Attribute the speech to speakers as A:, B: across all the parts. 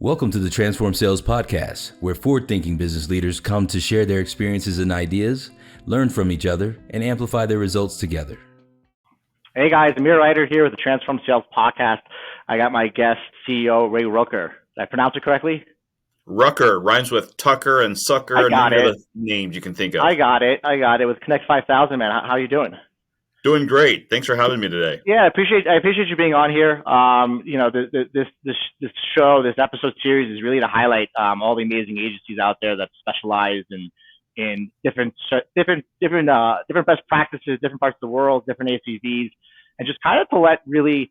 A: Welcome to the Transform Sales Podcast, where forward-thinking business leaders come to share their experiences and ideas, learn from each other, and amplify their results together.
B: Hey guys, Amir Reiter here with the Transform Sales Podcast. I got my guest, CEO Ray Ruecker. Did I pronounce it correctly?
C: Rucker rhymes with Tucker and Sucker and any other names you can think of.
B: I got it. With Connect 5000, man. How are you doing?
C: Doing great. Thanks for having me today.
B: Yeah, I appreciate you being on here. This show, this episode series is really to highlight all the amazing agencies out there that specialize in different best practices, different parts of the world, different ACVs, and just kind of to let really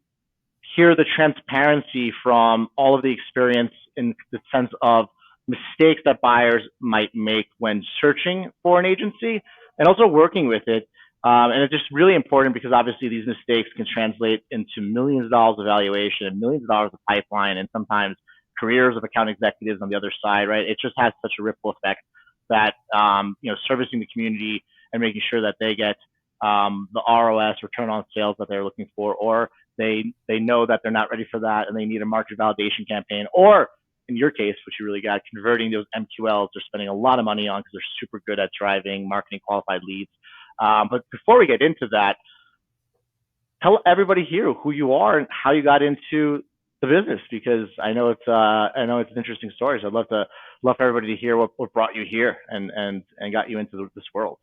B: hear the transparency from all of the experience in the sense of mistakes that buyers might make when searching for an agency and also working with it. And it's just really important because obviously these mistakes can translate into millions of dollars of valuation and millions of dollars of pipeline and sometimes careers of account executives on the other side, right? It just has such a ripple effect that, servicing the community and making sure that they get the ROS, return on sales that they're looking for, or they know that they're not ready for that and they need a market validation campaign, or in your case, which you really got, converting those MQLs they're spending a lot of money on because they're super good at driving marketing qualified leads. But before we get into that, tell everybody here who you are and how you got into the business, because I know it's an interesting story. So I'd love for everybody to hear what brought you here and got you into this world.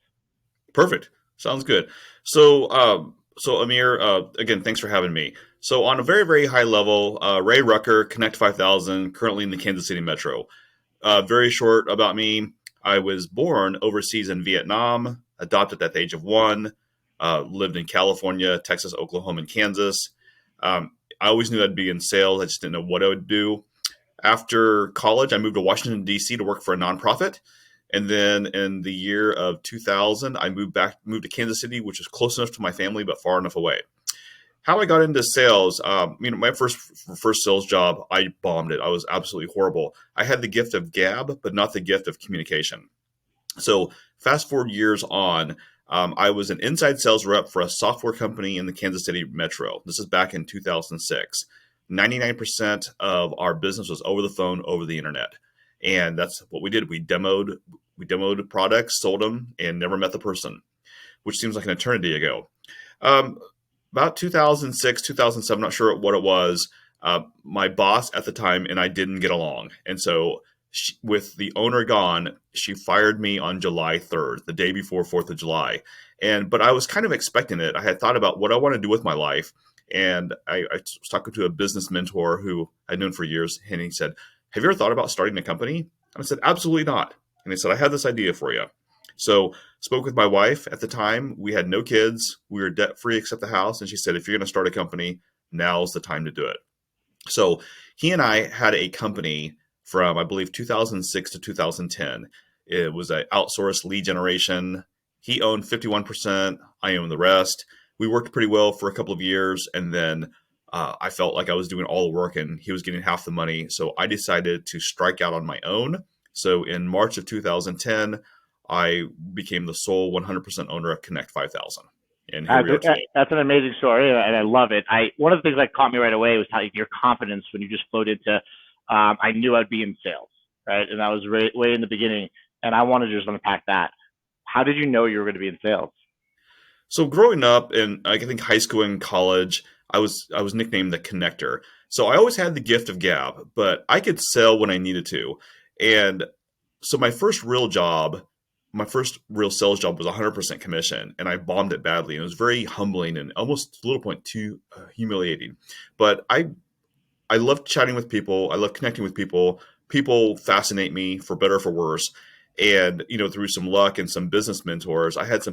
C: Perfect. Sounds good. So Amir, again, thanks for having me. So on a very, very high level, Ray Ruecker, Connect 5000, currently in the Kansas City Metro. Very short about me. I was born overseas in Vietnam, adopted at the age of 1, lived in California, Texas, Oklahoma, and Kansas. I always knew I'd be in sales. I just didn't know what I would do. After college, I moved to Washington, D.C. to work for a nonprofit. And then in the year of 2000, I moved to Kansas City, which is close enough to my family, but far enough away. How I got into sales, my first sales job, I bombed it. I was absolutely horrible. I had the gift of gab, but not the gift of communication. So fast forward years on, I was an inside sales rep for a software company in the Kansas City Metro. This is back in 2006. 99% of our business was over the phone, over the internet. And that's what we did. We demoed products, sold them, and never met the person, which seems like an eternity ago. About 2006, 2007, not sure what it was, my boss at the time and I didn't get along. And so with the owner gone, she fired me on July 3rd, the day before 4th of July. But I was kind of expecting it. I had thought about what I want to do with my life. And I was talking to a business mentor who I'd known for years. And he said, "Have you ever thought about starting a company?" And I said, "Absolutely not." And he said, "I have this idea for you." So spoke with my wife at the time. We had no kids. We were debt free except the house. And she said, "If you're going to start a company, now's the time to do it." So he and I had a company from, I believe, 2006 to 2010. It was an outsourced lead generation. He owned 51%. I owned the rest. We worked pretty well for a couple of years. And then I felt like I was doing all the work and he was getting half the money. So I decided to strike out on my own. So in March of 2010, I became the sole 100% owner of Connect 5000. And here we are today.
B: That's an amazing story, and I love it. One of the things that caught me right away was how your confidence when you just flowed into, I knew I'd be in sales, right? And that was way in the beginning, and I wanted to just unpack that. How did you know you were going to be in sales?
C: So growing up in, I think, high school and college, I was nicknamed the connector. So I always had the gift of gab, but I could sell when I needed to. And so my first real sales job was 100% commission, and I bombed it badly. And it was very humbling and almost a little point too humiliating. But I love chatting with people. I love connecting with people. People fascinate me for better or for worse. And, through some luck and some business mentors, I had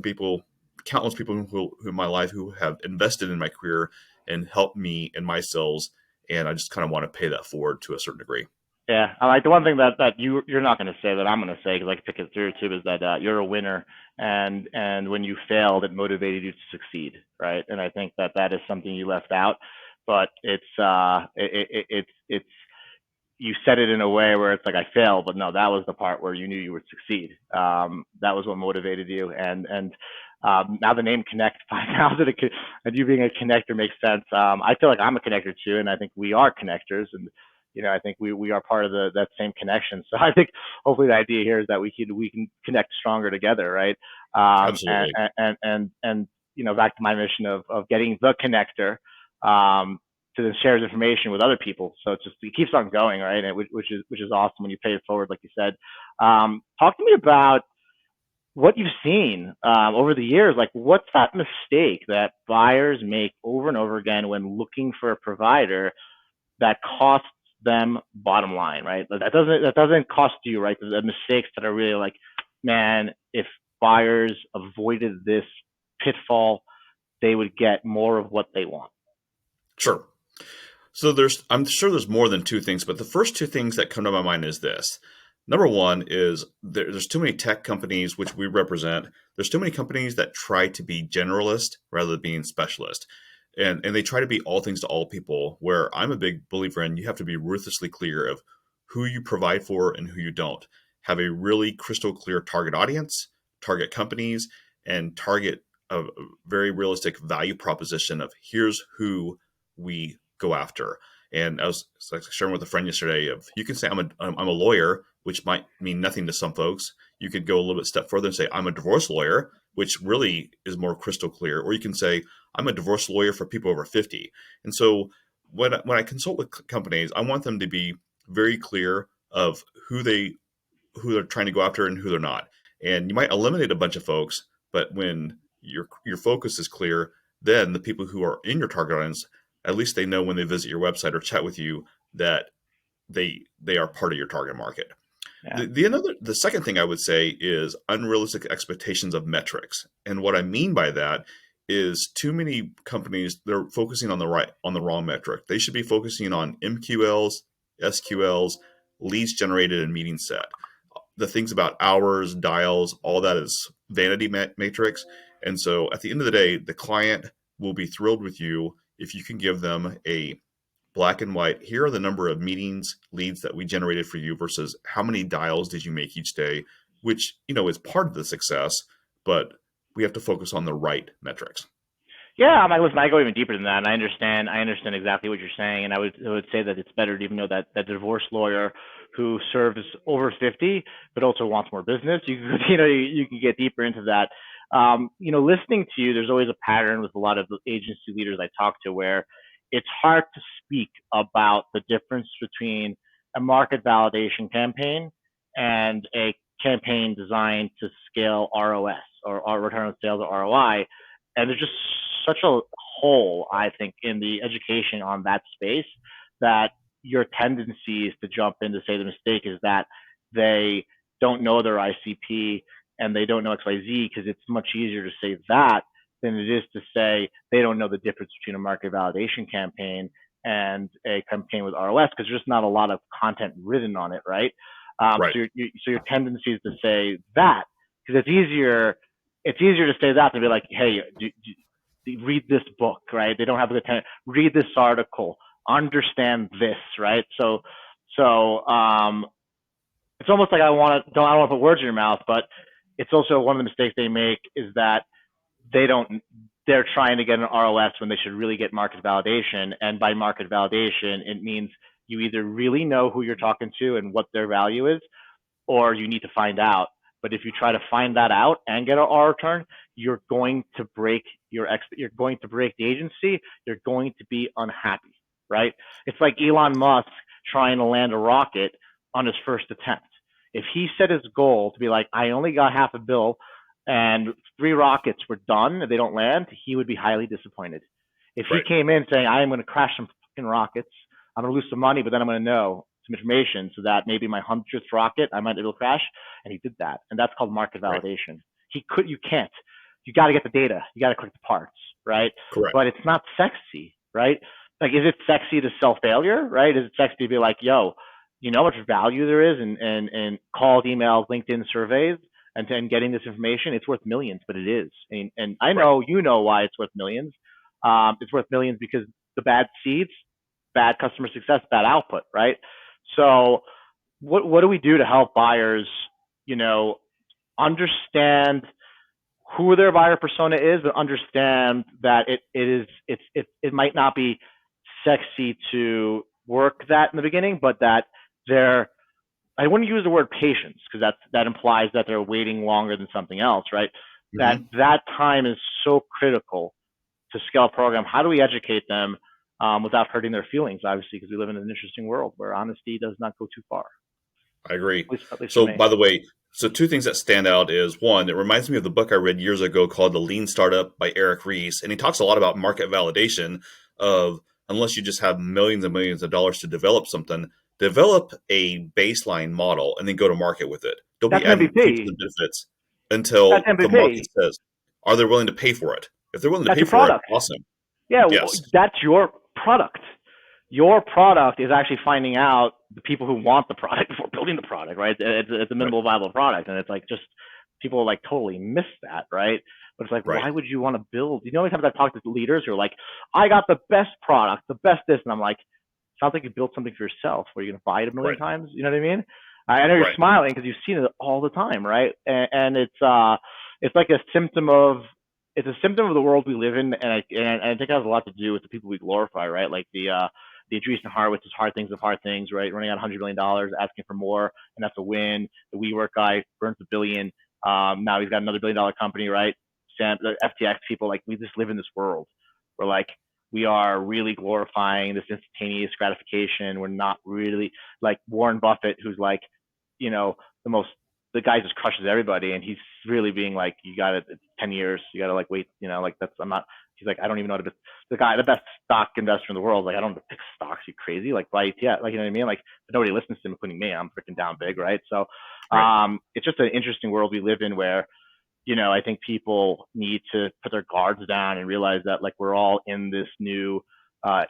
C: countless people who in my life who have invested in my career and helped me in my sales. And I just kind of want to pay that forward to a certain degree.
B: Yeah, I like the one thing that you're not going to say that I'm going to say, because I can pick it through too, is that you're a winner, and when you failed, it motivated you to succeed, right? And I think that is something you left out, but it's you said it in a way where it's like, I failed, but no, that was the part where you knew you would succeed. That was what motivated you, and now the name Connect 5000 and you being a connector makes sense. I feel like I'm a connector too, and I think we are connectors, and I think we are part of that same connection. So I think hopefully the idea here is that we can connect stronger together, right?
C: Absolutely.
B: And back to my mission of getting the connector to then share his information with other people. So it keeps on going, right? And which is awesome when you pay it forward, like you said. Talk to me about what you've seen over the years. Like, what's that mistake that buyers make over and over again when looking for a provider that costs them bottom line, right? That doesn't cost you, right? The mistakes that are really like, man, if buyers avoided this pitfall, they would get more of what they want.
C: Sure. So I'm sure there's more than two things, but the first two things that come to my mind is this. Number one is there's too many tech companies, which we represent. There's too many companies that try to be generalist rather than being specialist. And they try to be all things to all people, where I'm a big believer in you have to be ruthlessly clear of who you provide for and who you don't. Have a really crystal clear target audience, target companies, and target a very realistic value proposition of here's who we go after. And I was sharing with a friend yesterday of you can say I'm a lawyer, which might mean nothing to some folks. You could go a little bit step further and say I'm a divorce lawyer, which really is more crystal clear. Or you can say I'm a divorce lawyer for people over 50. And so when I consult with companies, I want them to be very clear of who they're trying to go after and who they're not. And you might eliminate a bunch of folks, but when your focus is clear, then the people who are in your target audience, at least they know when they visit your website or chat with you that they are part of your target market.
B: Yeah.
C: The second thing I would say is unrealistic expectations of metrics. And what I mean by that is too many companies, they're focusing on the wrong metric. They should be focusing on MQLs, SQLs, leads generated, and meeting set. The things about hours, dials, all that is vanity matrix. And so at the end of the day, the client will be thrilled with you if you can give them a black and white, here are the number of meetings, leads that we generated for you versus how many dials did you make each day, which, is part of the success, but we have to focus on the right metrics.
B: Yeah, listen, I go even deeper than that, and I understand exactly what you're saying, and I would say that it's better to even know that divorce lawyer who serves over 50, but also wants more business. You can get deeper into that. Listening to you, there's always a pattern with a lot of the agency leaders I talk to where it's hard to speak about the difference between a market validation campaign and a campaign designed to scale ROS or return on sales or ROI. And there's just such a hole, I think, in the education on that space that your tendency is to jump in to say the mistake is that they don't know their ICP and they don't know XYZ, because it's much easier to say that than it is to say they don't know the difference between a market validation campaign and a campaign with ROS, because there's just not a lot of content written on it, right?
C: Right.
B: So your tendency is to say that, because it's easier to say that than be like, hey, read this book, right? They don't have the time. Read this article, understand this, right? So it's almost like I don't want to put words in your mouth, but it's also one of the mistakes they make is that they're trying to get an ROS when they should really get market validation. And by market validation, it means you either really know who you're talking to and what their value is, or you need to find out. But if you try to find that out and get an R return, you're going to break you're going to break the agency. You're going to be unhappy, right? It's like Elon Musk trying to land a rocket on his first attempt. If he set his goal to be like, I only got half a bill and 3 rockets were done and they don't land, he would be highly disappointed. If he came in saying, I am going to crash some fucking rockets, I'm going to lose some money, but then I'm going to know some information so that maybe my 100th rocket, I might be able to crash. And he did that. And that's called market validation. You can't. You got to get the data. You got to click the parts, right?
C: Correct.
B: But it's not sexy, right? Like, is it sexy to sell failure, right? Is it sexy to be like, yo, you know how much value there is in calls, emails, LinkedIn surveys, and then getting this information? It's worth millions, but it is. And I know you know why it's worth millions. It's worth millions because the bad seeds, bad customer success, bad output, right? So what do we do to help buyers, understand who their buyer persona is, but understand that it might not be sexy to work that in the beginning, but that they're, I wouldn't use the word patience because that implies that they're waiting longer than something else, right?
C: Hmm.
B: That time is so critical to scale a program. How do we educate them without hurting their feelings? Obviously, because we live in an interesting world where honesty does not go too far.
C: I agree.
B: At least for
C: So,
B: me.
C: by the way, so two things that stand out is one, it reminds me of the book I read years ago called The Lean Startup by Eric Ries. And he talks a lot about market validation of unless you just have millions and millions of dollars to develop something, develop a baseline model and then go to market with it. Don't be
B: That's an
C: adding features
B: MVP.
C: and benefits
B: That's
C: until the market
B: MVP.
C: says, are they willing to pay for it? If they're willing to
B: That's
C: pay
B: your
C: for it,
B: product.
C: awesome.
B: Yeah,
C: Yes.
B: that's your product. Your product is actually finding out the people who want the product before building the product, right? It's a
C: Right.
B: minimal viable product, and it's like just people like totally miss that, right? But it's like,
C: Right.
B: why would you want to build? You know, how many times I talk to leaders who are like, I got the best product, the best this, and I'm like, sounds like you built something for yourself. Where you're gonna buy it a million
C: Right.
B: times. You know what I mean? I know you're
C: Right.
B: smiling because you've seen it all the time, right? And it's like a symptom of it's a symptom of the world we live in, and I think it has a lot to do with the people we glorify, right? Like the Andreessen Horowitz is hard things of hard things, right? Running out $100 million, asking for more, and that's a win. The WeWork guy burns $1 billion. Now he's got another $1 billion company, right? Sam, the FTX people, like we just live in this world where like we are really glorifying this instantaneous gratification. We're not really like Warren Buffett, who's like, you know, the guy just crushes everybody, and he's really being like, you got it, 10 years, you got to like wait, like that's I'm not. He's like, I don't even know how to. The best stock investor in the world, like I don't know how to pick stocks. You crazy? Like buy ETF, like you know what I mean? Like nobody listens to him, including me. I'm freaking down big, right? So,
C: Right.
B: it's just an interesting world we live in where I think people need to put their guards down and realize that like we're all in this new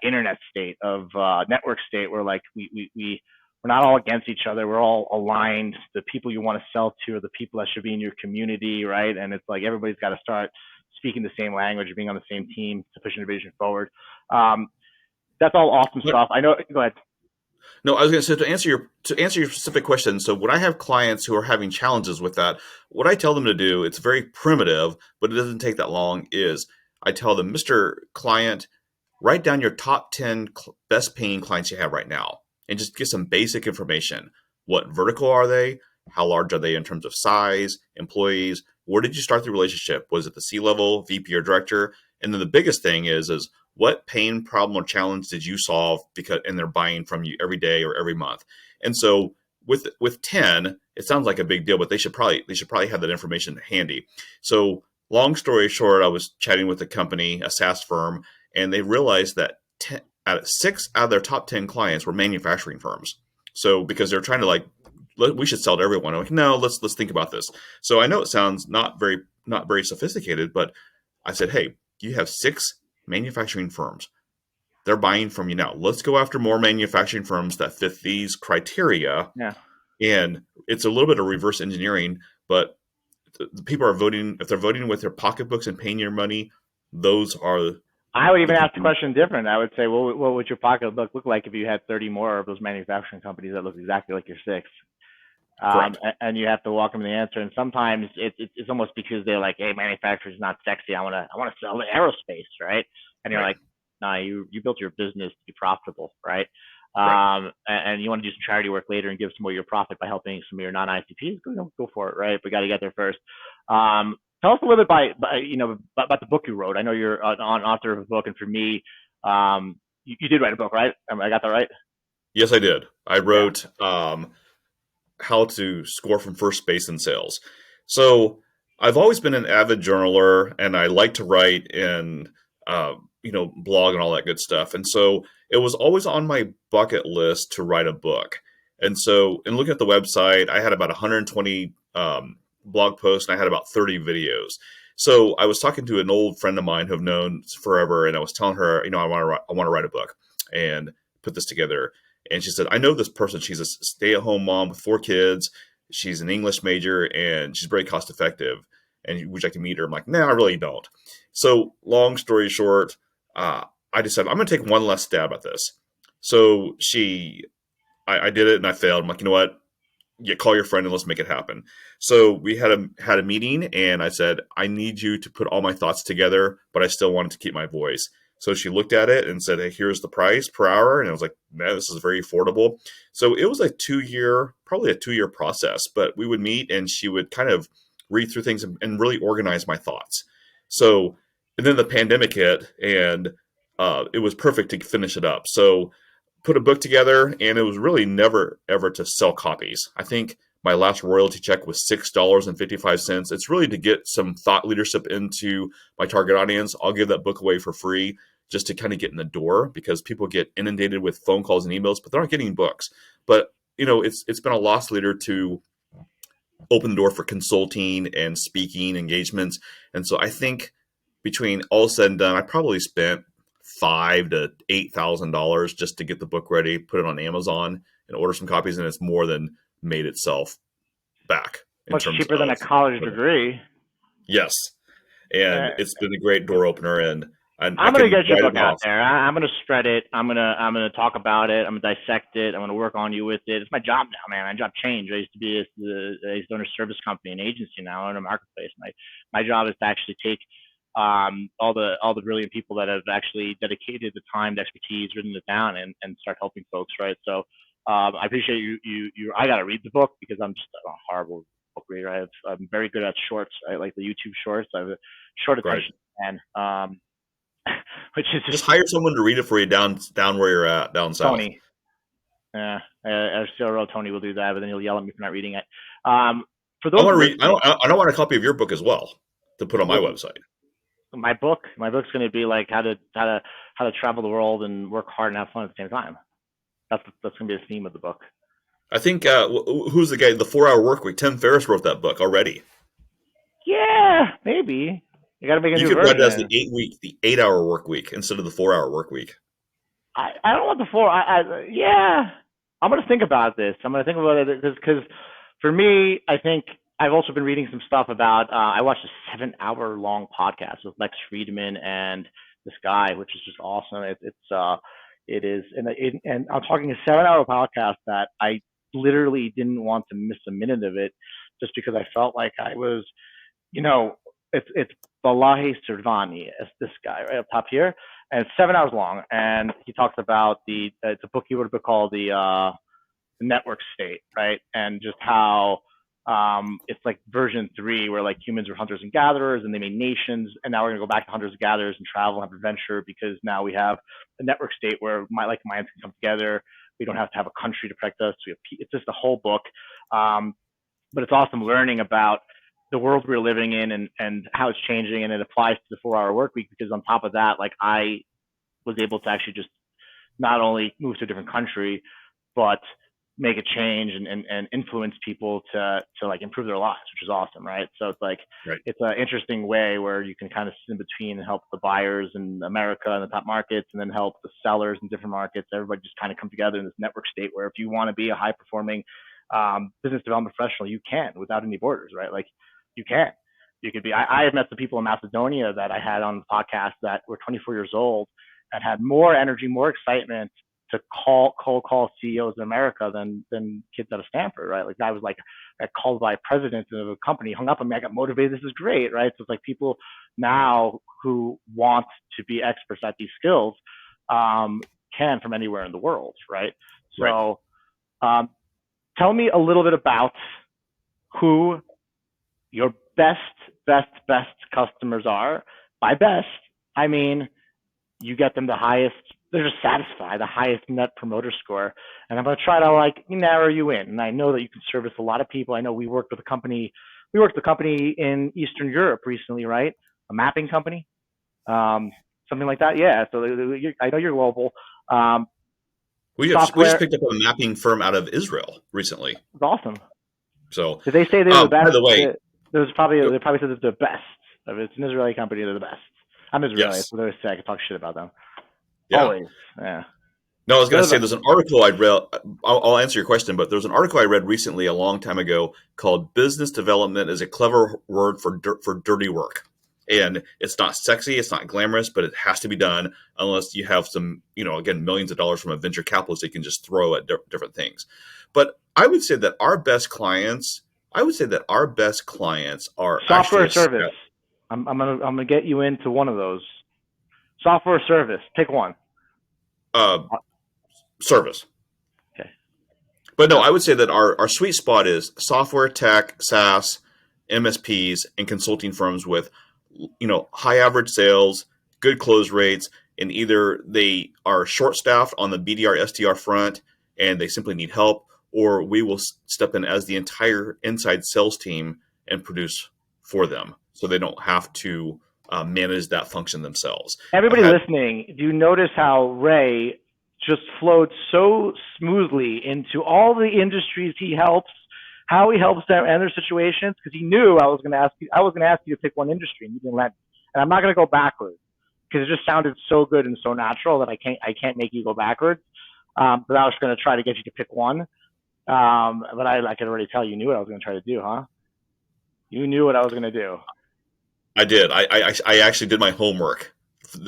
B: internet state of network state where like we're not all against each other. We're all aligned. The people you want to sell to are the people that should be in your community, right? And it's like everybody's got to start speaking the same language, being on the same team to push innovation forward. That's all awesome
C: But
B: stuff. I know. Go ahead.
C: no, I was going to say to answer your specific question. So when I have clients who are having challenges with that, what I tell them to do, it's very primitive, but it doesn't take that long. Is I tell them, Mr. Client, write down your top 10 best paying clients you have right now, and just get some basic information. What vertical are they? How large are they in terms of size, employees? Where did you start the relationship? Was it the C-level, VP, or director? And then the biggest thing is what pain, problem, or challenge did you solve and they're buying from you every day or every month? And so with 10, it sounds like a big deal, but they should probably have that information handy. So long story short, I was chatting with a company, a SaaS firm, and they realized that 6 out of their top 10 clients were manufacturing firms. So because they're trying to like, we should sell to everyone. I'm like, no, let's think about this. So I know it sounds not very sophisticated, but I said, hey, you have 6 manufacturing firms. They're buying from you now. Let's go after more manufacturing firms that fit these criteria.
B: Yeah.
C: And it's a little bit of reverse engineering, but the people are voting. If they're voting with their pocketbooks and paying your money, those are
B: I would
C: the
B: even ask the
C: people.
B: question different. I would say, well, what would your pocketbook look like if you had 30 more of those manufacturing companies that look exactly like your 6?
C: Correct.
B: And you have to walk them the answer. And sometimes it's almost because they're like, hey, manufacturing is not sexy. I want to sell to aerospace, right? And you're
C: Right.
B: like, nah, you built your business to be profitable, right?
C: Right.
B: And you want to do some charity work later and give some more of your profit by helping some of your non-ICPs, go for it, right? But got to get there first. Tell us a little bit about the book you wrote. I know you're an author of a book, and for me, you did write a book, right? I got that right?
C: Yes, I did. I
B: Yeah.
C: wrote how to score from first base in sales. So I've always been an avid journaler, and I like to write and blog and all that good stuff. And so it was always on my bucket list to write a book. And so, in looking at the website, I had about 120 blog posts, and I had about 30 videos. So I was talking to an old friend of mine who I've known forever, and I was telling her, I want to write a book and put this together. And she said, I know this person. She's a stay-at-home mom with 4 kids. She's an English major, and she's very cost-effective. And would you like to meet her? I'm like, no, I really don't. So long story short, I decided I'm going to take one last stab at this. So I did it and I failed. I'm like, you know what? You call your friend and let's make it happen. So we had a meeting, and I said, I need you to put all my thoughts together, but I still wanted to keep my voice. So she looked at it and said, "Hey, here's the price per hour." And I was like, "Man, this is very affordable." So it was probably a 2 year process, but we would meet and she would kind of read through things and really organize my thoughts. So, and then the pandemic hit and it was perfect to finish it up. So put a book together, and it was really never ever to sell copies. I think my last royalty check was $6.55. It's really to get some thought leadership into my target audience. I'll give that book away for free just to kind of get in the door, because people get inundated with phone calls and emails, but they're not getting books. But it's been a loss leader to open the door for consulting and speaking engagements. And so I think between all said and done, I probably spent $5,000 to $8,000 just to get the book ready, put it on Amazon, and order some copies, and it's more than made itself back.
B: Much cheaper than a college degree.
C: Yes, and it's been a great door opener, and
B: I'm gonna get your book out there. I'm gonna spread it. I'm gonna talk about it. I'm gonna dissect it. I'm gonna work on you with it. It's my job now, man. My job changed. I used to own a service company, an agency. Now in a marketplace. My job is to actually take all the brilliant people that have actually dedicated the time, the expertise, written it down, and start helping folks, right? So I appreciate you. I gotta read the book because I'm just a horrible book reader. I'm very good at shorts. I like the YouTube shorts. I have a short attention span. Which is
C: just hire someone to read it for you down where you're at, down south.
B: Tony. Yeah, I still wrote Tony will do that, but then he'll yell at me for not reading it. For those,
C: I don't want a copy of your book as well to put on my website.
B: My book's going to be like how to travel the world and work hard and have fun at the same time. That's going to be the theme of the book.
C: I think who's the guy? The 4 Hour Workweek. Tim Ferriss wrote that book already.
B: Yeah, maybe. You got to make a new version.
C: You could write it as the 8 Hour Workweek instead of the 4 Hour Workweek.
B: I don't want the 4. Yeah, I'm going to think about this. I'm going to think about it because for me, I think I've also been reading some stuff about. I watched a 7-hour long podcast with Lex Friedman and this guy, which is just awesome. It is, and I'm talking a 7-hour podcast that I literally didn't want to miss a minute of it, just because I felt like I was, it's Balaji Sirvani as this guy right up top here, and it's 7 hours long, and he talks about it's a book he wrote a book called the Network State, right, and just how it's like version 3 where like humans were hunters and gatherers and they made nations, and now we're gonna go back to hunters and gatherers and travel and have adventure because now we have a network state where minds can come together. We don't have to have a country to protect us. It's just a whole book, but it's awesome learning about the world we're living in and how it's changing, and it applies to the 4-hour work week because on top of that, like I was able to actually just not only move to a different country, but make a change and influence people to like improve their lives, which is awesome, right? So it's like It's an interesting way where you can kind of sit in between and help the buyers in America and the top markets, and then help the sellers in different markets. Everybody just kind of come together in this network state where if you want to be a high performing business development professional, you can without any borders, right? Like you could be. I have met the people in Macedonia that I had on the podcast that were 24 years old and had more energy, more excitement to cold call CEOs in America than kids out of Stanford, right? Like I was like, I called by president of a company, hung up on me, I got motivated. This is great, right? So it's like people now who want to be experts at these skills can from anywhere in the world, right? So tell me a little bit about who your best customers are. By best, I mean you get them the highest, they're just satisfied, the highest net promoter score. And I'm going to try to like narrow you in. And I know that you can service a lot of people. I know we worked with a company in Eastern Europe recently, right? A mapping company, something like that. Yeah. So I know you're global.
C: We just picked up a mapping firm out of Israel recently.
B: It's awesome.
C: So
B: did they say they were the best?
C: By the way,
B: they probably said it's the best. It's an Israeli company. They're the best. I'm Israeli, so they're sick. I can talk shit about them.
C: Yeah.
B: Always. Yeah.
C: No, I was going to say there's an article I read. I'll answer your question, but there's an article I read recently a long time ago called "Business Development is a Clever Word for Dirty Work." And it's not sexy, it's not glamorous, but it has to be done unless you have some, again, millions of dollars from a venture capitalist they can just throw at different things. But I would say that our best clients are
B: software service. I'm gonna get you into one of those. Software or service? Pick one.
C: Service.
B: Okay.
C: But no, I would say that our sweet spot is software, tech, SaaS, MSPs, and consulting firms with, high average sales, good close rates, and either they are short staffed on the BDR, SDR front, and they simply need help, or we will step in as the entire inside sales team and produce for them, so they don't have to manage that function themselves.
B: Everybody listening, do you notice how Ray just flowed so smoothly into all the industries he helps, how he helps them and their situations? Because he knew I was going to ask you to pick one industry, and you didn't let me. And I'm not going to go backwards because it just sounded so good and so natural that I can't make you go backwards. But I was going to try to get you to pick one. But I could already tell you knew what I was going to try to do, huh? You knew what I was going to do.
C: I did. I actually did my homework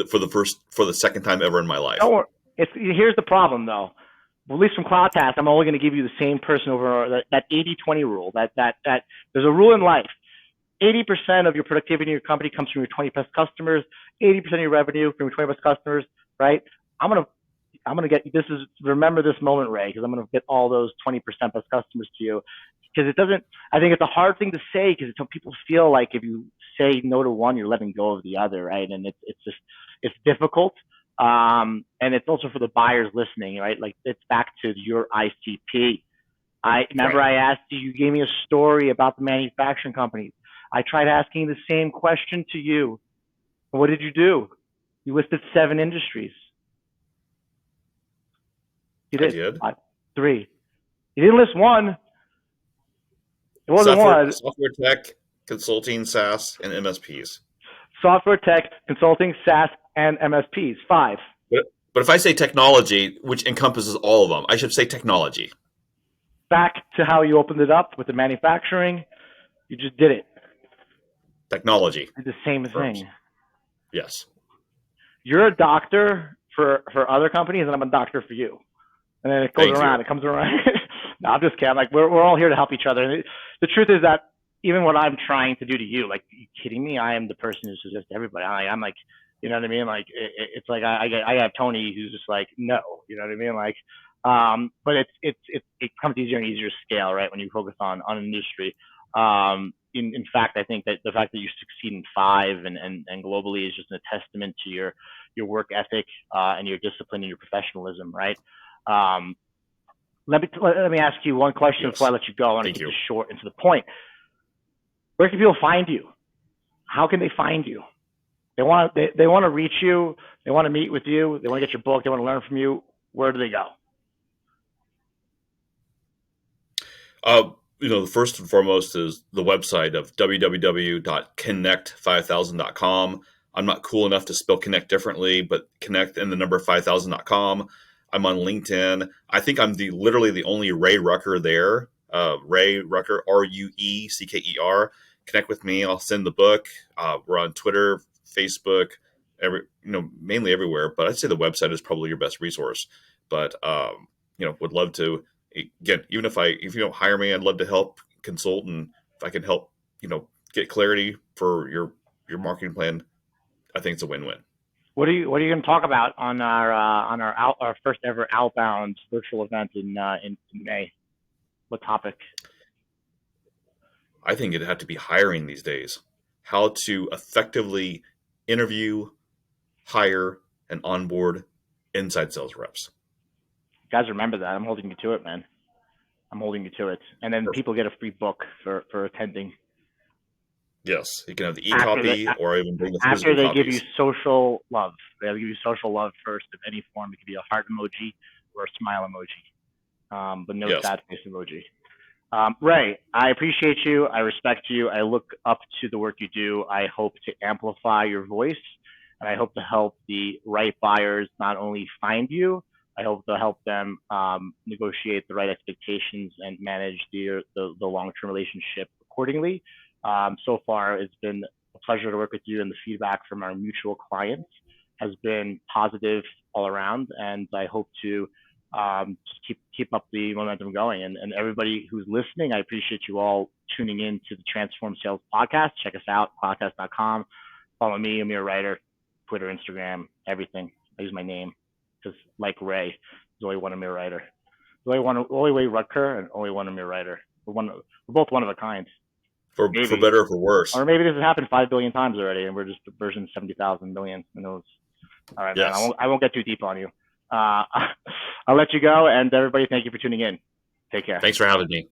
C: for the second time ever in my life.
B: Don't worry. Here's the problem, though. At least from CloudTask, I'm only going to give you the same person over that 80-20 rule. That there's a rule in life. 80% of your productivity in your company comes from your 20 plus customers. 80% of your revenue from your 20 plus customers. Right? I'm gonna get this is remember this moment, Ray, because I'm gonna get all those 20% plus customers to you. Because I think it's a hard thing to say because people feel like if you say no to one, you're letting go of the other, right? And it's difficult. And it's also for the buyers listening, right? Like it's back to your ICP. I asked you gave me a story about the manufacturing companies. I tried asking the same question to you. What did you do? You listed 7 industries. You did.
C: I did.
B: 3. You didn't list one. It wasn't one.
C: Software tech, consulting, SaaS, and MSPs.
B: Software tech, consulting, SaaS, and MSPs. 5.
C: But if I say technology, which encompasses all of them, I should say technology.
B: Back to how you opened it up with the manufacturing. You just did it.
C: Technology.
B: Did the same thing.
C: Yes.
B: You're a doctor for other companies, and I'm a doctor for you. And then it goes around. It comes around. No, I'm just kidding. Like we're all here to help each other. And the truth is that even what I'm trying to do to you, like, are you kidding me? I am the person who suggests to everybody. I'm like, you know what I mean? Like it's like I have Tony who's just like, no, you know what I mean? Like, but it comes easier and easier to scale, right? When you focus on an industry. In fact, I think that the fact that you succeed in 5 and globally is just a testament to your work ethic and your discipline and your professionalism, right? Let me ask you one question before I let you go. I want to keep this short and to the point. Where can people find you? How can they find you? They want to reach you. They want to meet with you. They want to get your book. They want to learn from you. Where do they go?
C: The first and foremost is the website of www.connect5000.com. I'm not cool enough to spell connect differently, but connect and the number 5000.com. I'm on LinkedIn. I think I'm literally the only Ray Ruecker there. Ray Ruecker, Ruecker. Connect with me. I'll send the book. We're on Twitter, Facebook, mainly everywhere. But I'd say the website is probably your best resource. But would love to. Again, even if you don't hire me, I'd love to help consult, and if I can help, get clarity for your marketing plan, I think it's a win-win.
B: What are you going to talk about on our first ever outbound virtual event in May? What topic?
C: I think it'd have to be hiring these days. How to effectively interview, hire, and onboard inside sales reps.
B: Guys, remember that. I'm holding you to it, man. I'm holding you to it. And then people get a free book for attending.
C: Yes, you can have the e-copy or even bring the physical
B: after they
C: copies.
B: give you social love. They'll give you social love first of any form. It could be a heart emoji or a smile emoji, but no sad face emoji. Ray, I appreciate you. I respect you. I look up to the work you do. I hope to amplify your voice, and I hope to help the right buyers not only find you, I hope to help them negotiate the right expectations and manage the long-term relationship accordingly. So far, it's been a pleasure to work with you, and the feedback from our mutual clients has been positive all around. And I hope to just keep up the momentum going. And everybody who's listening, I appreciate you all tuning in to the Transform Sales podcast. Check us out, cloudtast.com. Follow me, Amir Reiter, Twitter, Instagram, everything. I use my name because, like Ray, there's only one Amir Reiter. There's only Ray Ruecker and only one Amir Reiter. We're both one of a kind.
C: For better or for worse.
B: Or maybe this has happened 5 billion times already, and we're just version 70,000 million. Who knows? All right, yes. Man. I won't get too deep on you. I'll let you go, and everybody, thank you for tuning in. Take care.
C: Thanks for having me.